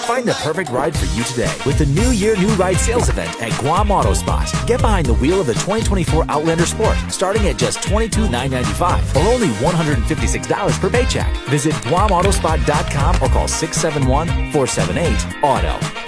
Find the perfect ride for you today with the New Year New Ride sales event at Guam Auto Spot. Get behind the wheel of the 2024 Outlander Sport starting at just $22,995 or only $156 per paycheck. Visit GuamAutospot.com or call 671-478-AUTO.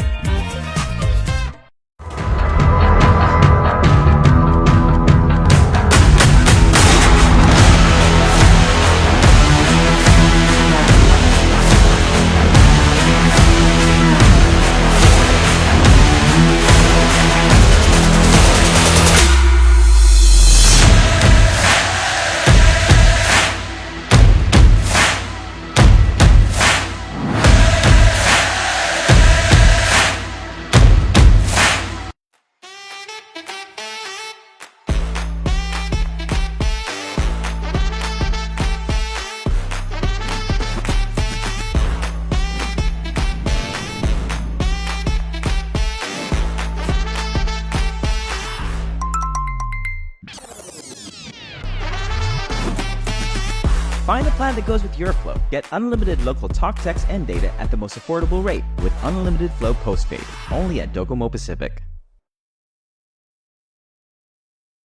Find a plan that goes with your flow. Get unlimited local talk, text, and data at the most affordable rate with Unlimited Flow Postpaid, only at Docomo Pacific.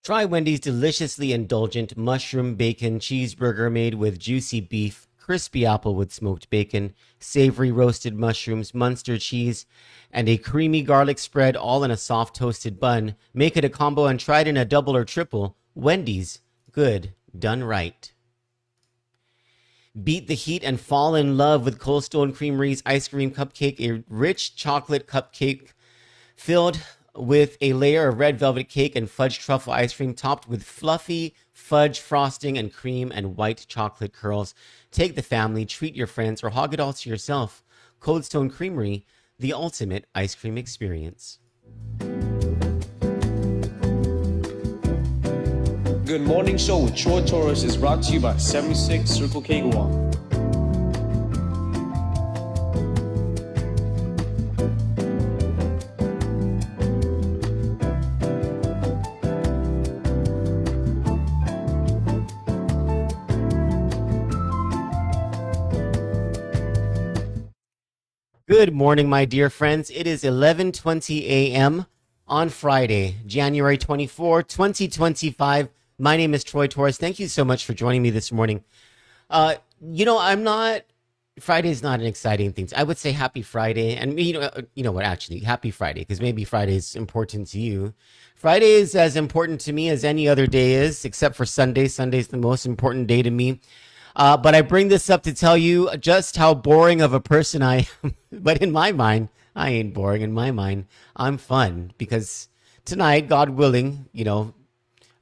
Try Wendy's deliciously indulgent mushroom bacon cheeseburger made with juicy beef, crispy apple with smoked bacon, savory roasted mushrooms, Munster cheese, and a creamy garlic spread, all in a soft toasted bun. Make it a combo and try it in a double or triple. Wendy's, good done right. Beat the heat and fall in love with Cold Stone Creamery's ice cream cupcake, a rich chocolate cupcake filled with a layer of red velvet cake and fudge truffle ice cream topped with fluffy fudge frosting and cream and white chocolate curls. Take the family, treat your friends, or hog it all to yourself. Cold Stone Creamery, the ultimate ice cream experience. Good Morning Show with Troy Torres is brought to you by 76 Circle K Guam. Good morning, my dear friends. It is 11:20 a.m. on Friday, January 24, 2025. My name is Troy Torres. Thank you so much for joining me this morning. Friday's not an exciting thing. I would say happy Friday. And actually, happy Friday, because maybe Friday is important to you. Friday is as important to me as any other day is, except for Sunday. Sunday's the most important day to me. But I bring this up to tell you just how boring of a person I am. But in my mind, I ain't boring. In my mind, I'm fun, because tonight, God willing,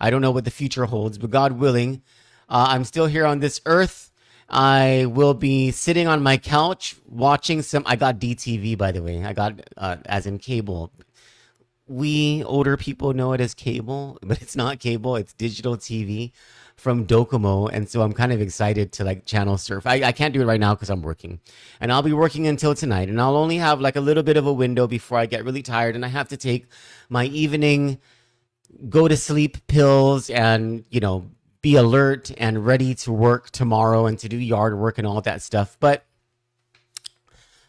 I don't know what the future holds, but God willing, I'm still here on this earth. I will be sitting on my couch watching I got DTV, by the way. I got, as in cable. We older people know it as cable, but it's not cable. It's digital TV from Docomo. And so I'm kind of excited to channel surf. I can't do it right now because I'm working. And I'll be working until tonight. And I'll only have a little bit of a window before I get really tired. And I have to take my evening go to sleep pills and, be alert and ready to work tomorrow and to do yard work and all that stuff. But,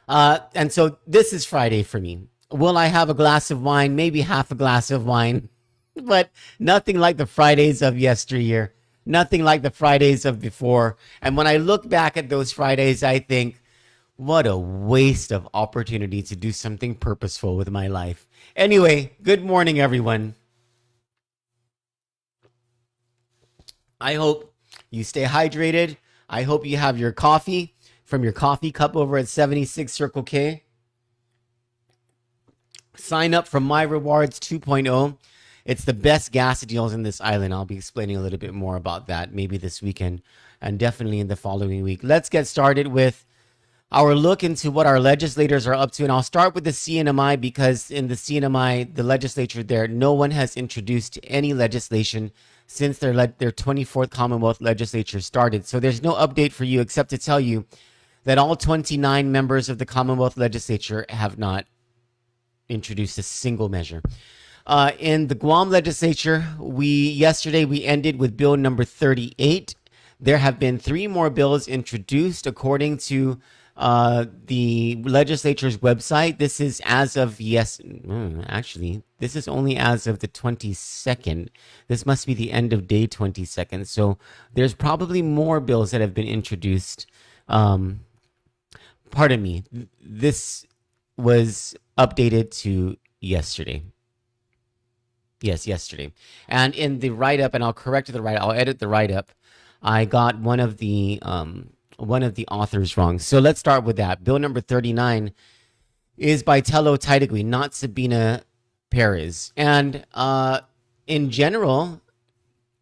and so this is Friday for me. Will I have a glass of wine? Maybe half a glass of wine, but nothing like the Fridays of yesteryear, nothing like the Fridays of before. And when I look back at those Fridays, I think, what a waste of opportunity to do something purposeful with my life. Anyway, good morning, everyone. I hope you stay hydrated. I hope you have your coffee from your coffee cup over at 76 Circle K. Sign up for My Rewards 2.0. It's the best gas deals in this island. I'll be explaining a little bit more about that maybe this weekend and definitely in the following week. Let's get started with our look into what our legislators are up to. And I'll start with the CNMI because in the CNMI, the legislature there, no one has introduced any legislation since their 24th Commonwealth legislature started. So there's no update for you except to tell you that all 29 members of the Commonwealth legislature have not introduced a single measure. In the Guam legislature, yesterday we ended with bill number 38. There have been 3 more bills introduced according to the legislature's website. This is as of actually, this is only as of the 22nd. This must be the end of day 22nd. So there's probably more bills that have been introduced. Pardon me. This was updated to yesterday. Yes, yesterday. And in the write-up, and I'll edit the write-up, I got one of the authors wrong. So let's start with that. Bill number 39 is by Telo Taitague, not Sabina Perez. And in general,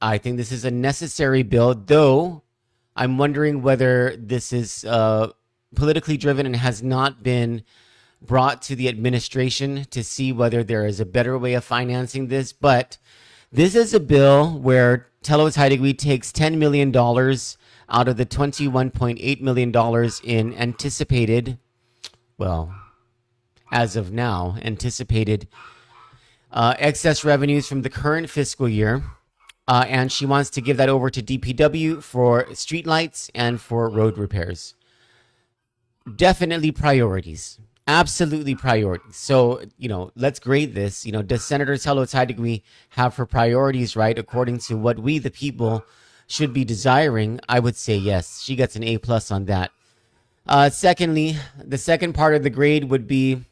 I think this is a necessary bill, though I'm wondering whether this is politically driven and has not been brought to the administration to see whether there is a better way of financing this. But this is a bill where Telo Taitague takes $10 million out of the $21.8 million in anticipated, well, as of now, anticipated excess revenues from the current fiscal year. And she wants to give that over to DPW for streetlights and for road repairs. Definitely priorities. Absolutely priorities. So, let's grade this. Does Senator Telo Taitague have her priorities right according to what we, the people, should be desiring? I would say yes. She gets an A+ on that. Secondly, the second part of the grade would be,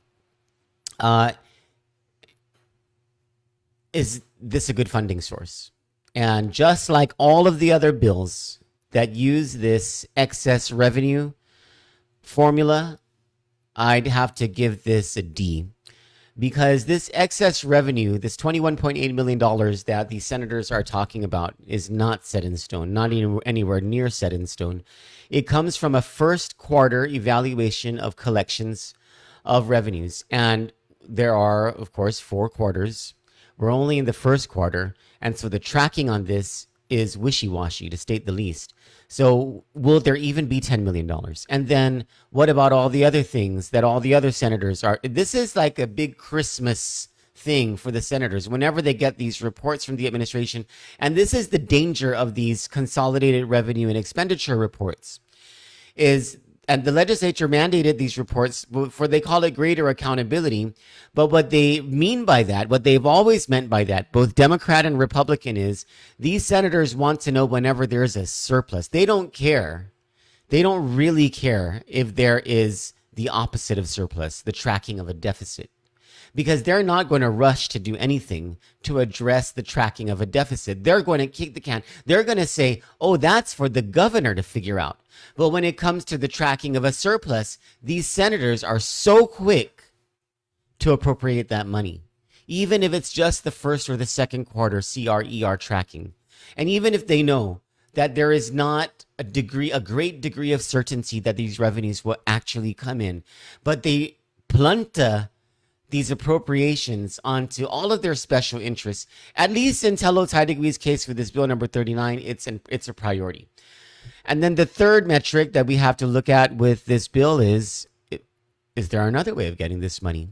is this a good funding source? And just like all of the other bills that use this excess revenue formula, I'd have to give this a D, because this excess revenue, this $21.8 million that the senators are talking about, is not set in stone, not anywhere near set in stone. It comes from a first quarter evaluation of collections of revenues. And there are, of course, 4 quarters. We're only in the first quarter. And so the tracking on this is wishy-washy, to state the least. So will there even be $10 million? And then what about all the other things that all the other senators are? This is like a big Christmas thing for the senators whenever they get these reports from the administration. And this is the danger of these consolidated revenue and expenditure reports and the legislature mandated these reports for, they call it greater accountability. But what they mean by that, what they've always meant by that, both Democrat and Republican, is these senators want to know whenever there's a surplus. They don't care. They don't really care if there is the opposite of surplus, the tracking of a deficit, because they're not going to rush to do anything to address the tracking of a deficit. They're going to kick the can. They're going to say, oh, that's for the governor to figure out. But when it comes to the tracking of a surplus, these senators are so quick to appropriate that money, even if it's just the first or the second quarter CRER tracking. And even if they know that there is not a great degree of certainty that these revenues will actually come in, but they plunta these appropriations onto all of their special interests. At least in Telo Taitague's case for this bill number 39, it's a priority. And then the third metric that we have to look at with this bill is there another way of getting this money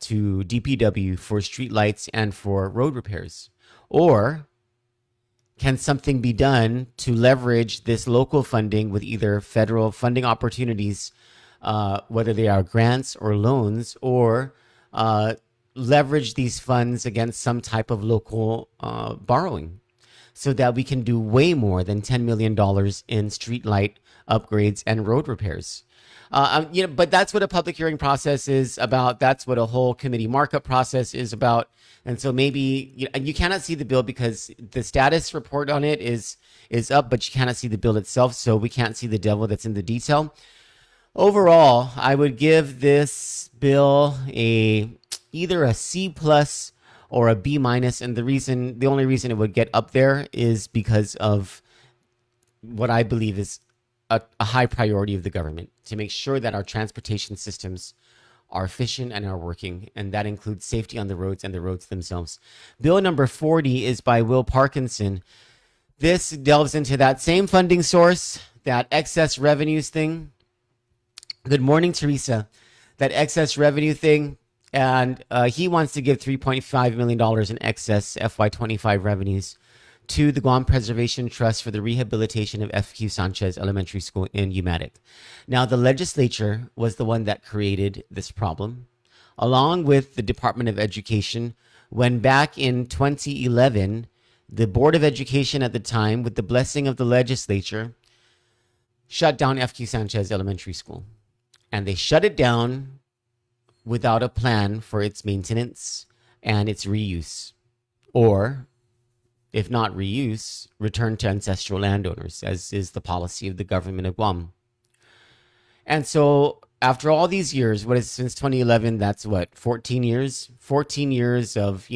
to DPW for streetlights and for road repairs? Or can something be done to leverage this local funding with either federal funding opportunities, whether they are grants or loans, or leverage these funds against some type of local borrowing? so that we can do way more than $10 million in streetlight upgrades and road repairs. But that's what a public hearing process is about. That's what a whole committee markup process is about. And so maybe you cannot see the bill because the status report on it is up, but you cannot see the bill itself. So we can't see the devil that's in the detail. Overall, I would give this bill either a C plus or a B minus. And the only reason it would get up there is because of what I believe is a high priority of the government to make sure that our transportation systems are efficient and are working. And that includes safety on the roads and the roads themselves. Bill number 40 is by Will Parkinson. This delves into that same funding source, that excess revenues thing. Good morning, Teresa. That excess revenue thing. And he wants to give $3.5 million in excess FY25 revenues to the Guam Preservation Trust for the rehabilitation of FQ Sanchez Elementary School in Umatic. Now, the legislature was the one that created this problem, along with the Department of Education, when back in 2011, the Board of Education at the time, with the blessing of the legislature, shut down FQ Sanchez Elementary School. And they shut it down without a plan for its maintenance and its reuse, or if not reuse, return to ancestral landowners, as is the policy of the government of Guam. And so after all these years, since 2011, that's 14 years? 14 years of,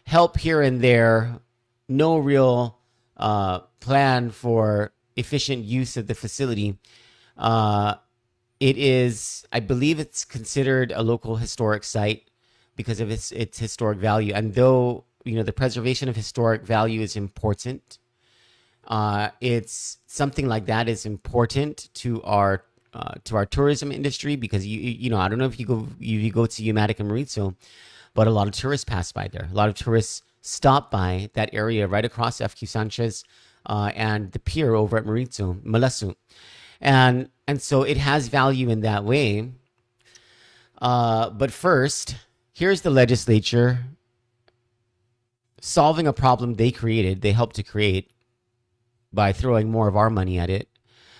help here and there, no real plan for efficient use of the facility. It is, I believe it's considered a local historic site because of its historic value. And though the preservation of historic value is important, it's something like that is important to our tourism industry, because I don't know if you go to Umatic and Mauricio, but a lot of tourists pass by there. A lot of tourists stop by that area right across FQ Sanchez and the pier over at Mauricio, Malasu. And so it has value in that way. But first, here's the legislature solving a problem they helped to create by throwing more of our money at it.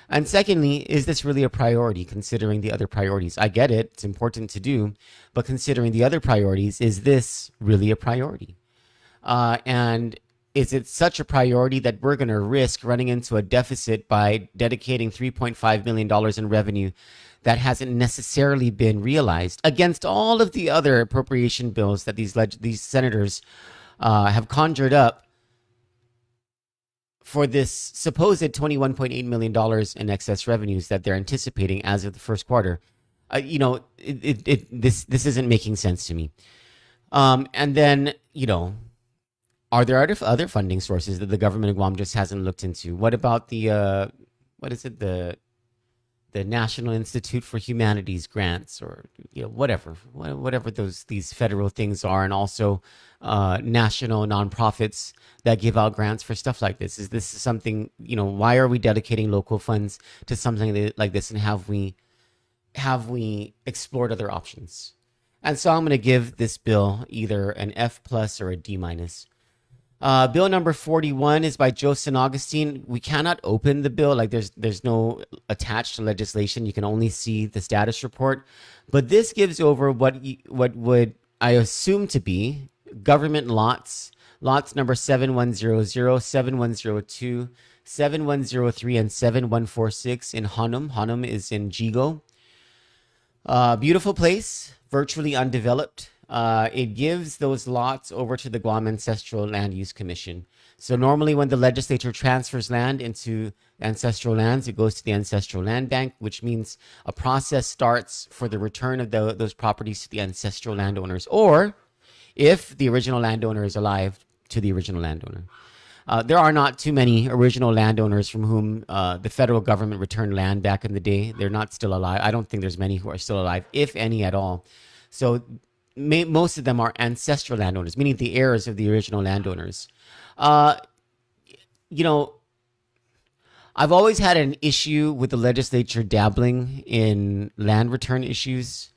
And secondly, is this really a priority considering the other priorities? I get it, it's important to do, but considering the other priorities, is this really a priority? And is it such a priority that we're going to risk running into a deficit by dedicating $3.5 million in revenue that hasn't necessarily been realized against all of the other appropriation bills that these senators have conjured up for this supposed $21.8 million in excess revenues that they're anticipating as of the first quarter? This isn't making sense to me. And then, are there other funding sources that the government of Guam just hasn't looked into? What about the National Institute for Humanities grants, or whatever these federal things are, and also national nonprofits that give out grants for stuff like this? Is this something, why are we dedicating local funds to something like this, and have we explored other options? And so I'm going to give this bill either an F plus or a D minus. Bill number 41 is by Joe San Agustin. We cannot open the bill. There's no attached legislation. You can only see the status report. But this gives over what would I assume to be government lots number 7100, 7102, 7103, and 7146 in Janom. Janom is in Yigo. Beautiful place, virtually undeveloped. It gives those lots over to the Guam Ancestral Land Use Commission. So normally when the legislature transfers land into ancestral lands, it goes to the Ancestral Land Bank, which means a process starts for the return of those properties to the ancestral landowners, or if the original landowner is alive, to the original landowner. There are not too many original landowners from whom the federal government returned land back in the day. They're not still alive. I don't think there's many who are still alive, if any at all. So most of them are ancestral landowners, meaning the heirs of the original landowners. I've always had an issue with the legislature dabbling in land return issues.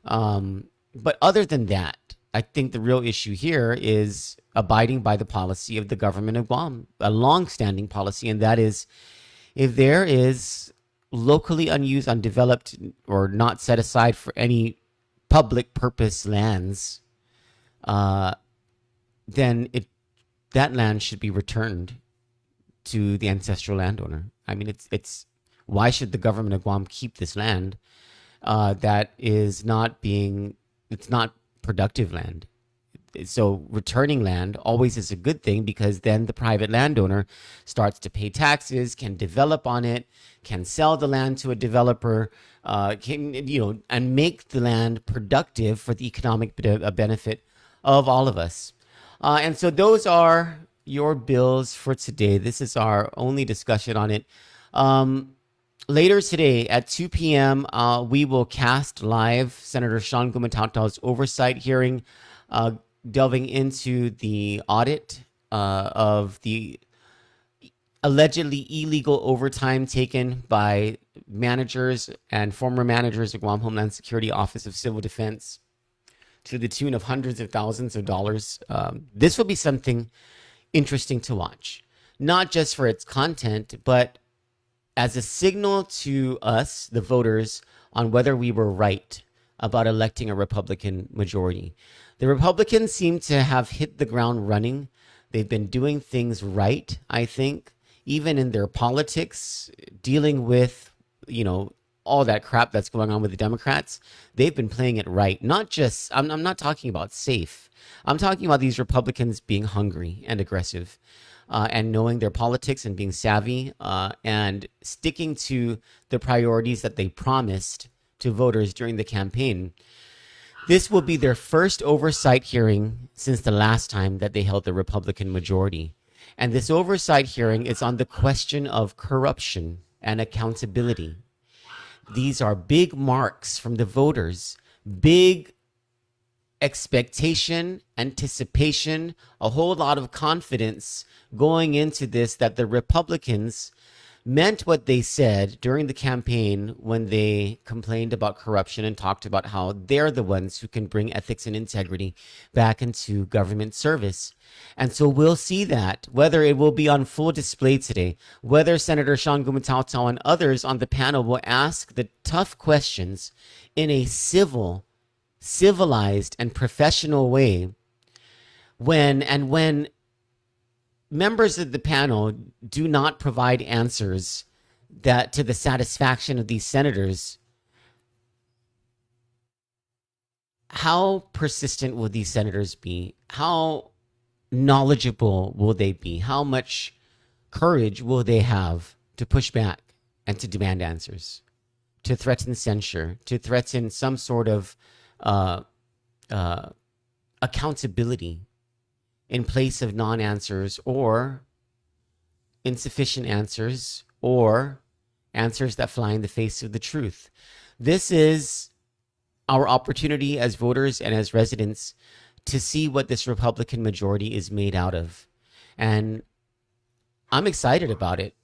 But other than that, I think the real issue here is abiding by the policy of the government of Guam, a long-standing policy, and that is if there is locally unused, undeveloped, or not set aside for any public purpose lands, then that land should be returned to the ancestral landowner. I mean, it's why should the government of Guam keep this land that is it's not productive land? So returning land always is a good thing, because then the private landowner starts to pay taxes, can develop on it, can sell the land to a developer, and make the land productive for the economic benefit of all of us. And so those are your bills for today. This is our only discussion on it. Later today at 2 p.m., we will cast live Senator Sean Gumatautau's oversight hearing, delving into the audit of the allegedly illegal overtime taken by managers and former managers of Guam Homeland Security Office of Civil Defense to the tune of hundreds of thousands of dollars. This will be something interesting to watch, not just for its content, but as a signal to us, the voters, on whether we were right about electing a Republican majority. The Republicans seem to have hit the ground running. They've been doing things right, I think, even in their politics, dealing with, all that crap that's going on with the Democrats. They've been playing it right. Not just, I'm not talking about safe. I'm talking about these Republicans being hungry and aggressive, and knowing their politics and being savvy, and sticking to the priorities that they promised to voters during the campaign. This will be their first oversight hearing since the last time that they held the Republican majority. And this oversight hearing is on the question of corruption and accountability. These are big marks from the voters, big expectation, anticipation, a whole lot of confidence going into this, that the Republicans meant what they said during the campaign when they complained about corruption and talked about how they're the ones who can bring ethics and integrity back into government service. And so we'll see that, whether it will be on full display today, whether Senator Sean Gumatautau and others on the panel will ask the tough questions in a civilized and professional way, when members of the panel do not provide answers that to the satisfaction of these senators. How persistent will these senators be? How knowledgeable will they be? How much courage will they have to push back and to demand answers, to threaten censure, to threaten some sort of accountability in place of non-answers or insufficient answers or answers that fly in the face of the truth? This is our opportunity as voters and as residents to see what this Republican majority is made out of. And I'm excited about it.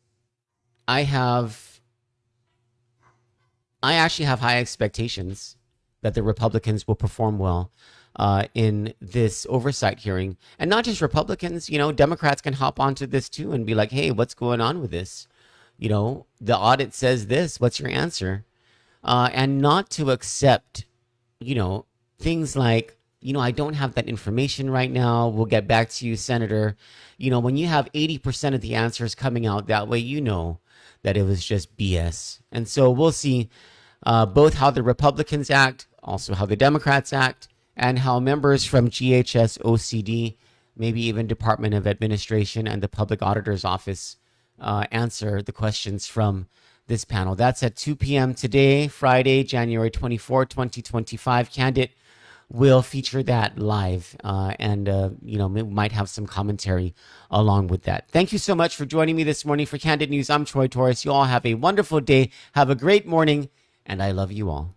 I actually have high expectations that the Republicans will perform well in this oversight hearing. And not just Republicans, Democrats can hop onto this too and be like, hey, what's going on with this? The audit says this, what's your answer? And not to accept, things like, I don't have that information right now. We'll get back to you, Senator. When you have 80% of the answers coming out that way, that it was just BS. And so we'll see both how the Republicans act, also how the Democrats act, and how members from GHS, OCD, maybe even Department of Administration and the Public Auditor's Office answer the questions from this panel. That's at 2 p.m. today, Friday, January 24, 2025. Kandit will feature that live, and we might have some commentary along with that. Thank you so much for joining me this morning for Kandit News. I'm Troy Torres. You all have a wonderful day. Have a great morning, and I love you all.